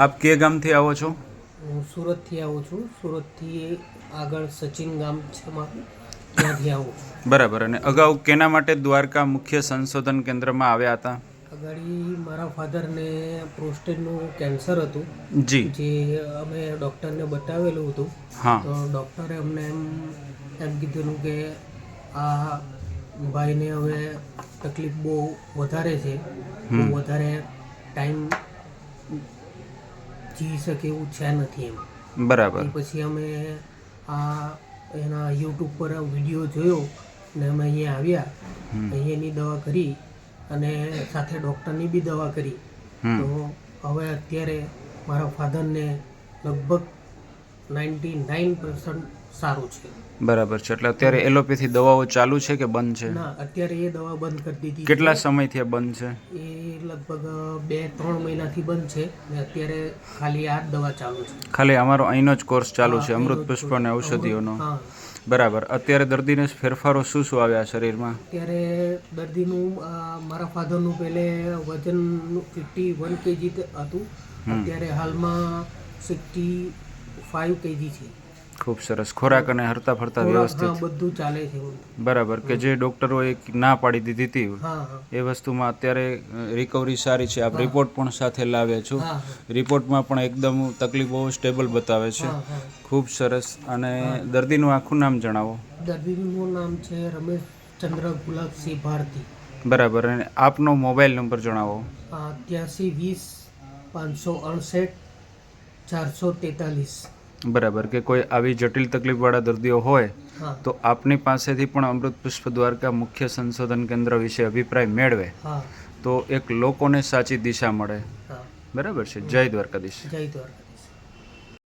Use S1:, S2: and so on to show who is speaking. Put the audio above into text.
S1: આપ કે ગામથી આવો છો?
S2: હું સુરતથી આવું છું. સુરતથી આગળ સચિન ગામ છે મારું, ત્યાંથી આવું છું.
S1: બરાબર. અને અગાઉ કેના માટે દ્વારકા મુખ્ય સંશોધન કેન્દ્રમાં આવ્યા હતા?
S2: અગાડી મારા ફાધરને પ્રોસ્ટેટનું કેન્સર હતું,
S1: જી.
S2: જે અમે ડૉક્ટરને બતાવેલું હતું.
S1: હા.
S2: તો ડૉક્ટરે અમને એમ કીધેલું કે આ ભાઈને હવે તકલીફ બહુ વધારે છે, બહુ વધારે ટાઈમ જીવી શકે એવું છે નથી એમ.
S1: બરાબર.
S2: એ પછી અમે આ એના યુટ્યુબ પર વિડીયો જોયો ને અમે અહીંયા આવ્યા, અહીંયાની દવા કરી અને સાથે ડૉક્ટરની બી દવા કરી. તો હવે અત્યારે મારા ફાધરને લગભગ 99% સારું છે.
S1: બરાબર છે. એટલે અત્યારે એલોપેથી દવાઓ ચાલુ છે કે બંધ છે?
S2: ના, અત્યારે એ દવા બંધ કરી દીધી.
S1: કેટલા સમયથી આ બંધ છે?
S2: એ લગભગ 2-3 મહિનાથી બંધ છે ને અત્યારે ખાલી આ જ દવા ચાલુ છે.
S1: ખાલી અમારો અહીંનો જ કોર્સ ચાલુ છે,
S2: અહીંનો
S1: અમૃત
S2: જ
S1: પુષ્પ
S2: કોર્સ.
S1: અને ઔષધિઓનો.
S2: હા.
S1: બરાબર. અત્યારે દર્દીને ફેરફારો શું શું આવ્યા શરીરમાં?
S2: અત્યારે દર્દીનું મારા ફાધરનું પહેલે વજન 51 kg હતું, અત્યારે હાલમાં 65 kg છે.
S1: ખૂબ સરસ. ખોરાક અને હરતા ફરતા
S2: હા,
S1: વ્યવસ્થિત?
S2: બધું ચાલે છે.
S1: બરાબર. કે જે ડૉક્ટરોએ ના પાડી દીધી હતી
S2: હા, હા.
S1: એ વસ્તુમાં અત્યારે રિકવરી સારી છે. આપ રિપોર્ટ પણ સાથે લાવ્યા છો.
S2: હા,
S1: રિપોર્ટમાં પણ એકદમ તકલીફો સ્ટેબલ બતાવે છે.
S2: હા, હા.
S1: ખૂબ સરસ. અને દર્દીનું આખું નામ જણાવો.
S2: દર્દીનું નામ છે રમેશ ચંદ્ર ગુલાબસિંહ ભારતી.
S1: બરાબર. અને આપનો મોબાઈલ નંબર જણાવો.
S2: 83 20 568 443.
S1: બરાબર. કે કોઈ આવી જટિલ તકલીફવાળા દર્દીઓ હોય
S2: હા.
S1: તો આપની પાસેથી પણ અમૃત પુષ્પ દ્વારકા મુખ્ય સંશોધન કેન્દ્ર વિશે અભિપ્રાય મેળવે
S2: હા,
S1: તો એક લોકોને સાચી દિશા મળે.
S2: હા.
S1: બરાબર છે. જય દ્વારકાધીશ.
S2: જય દ્વારકા.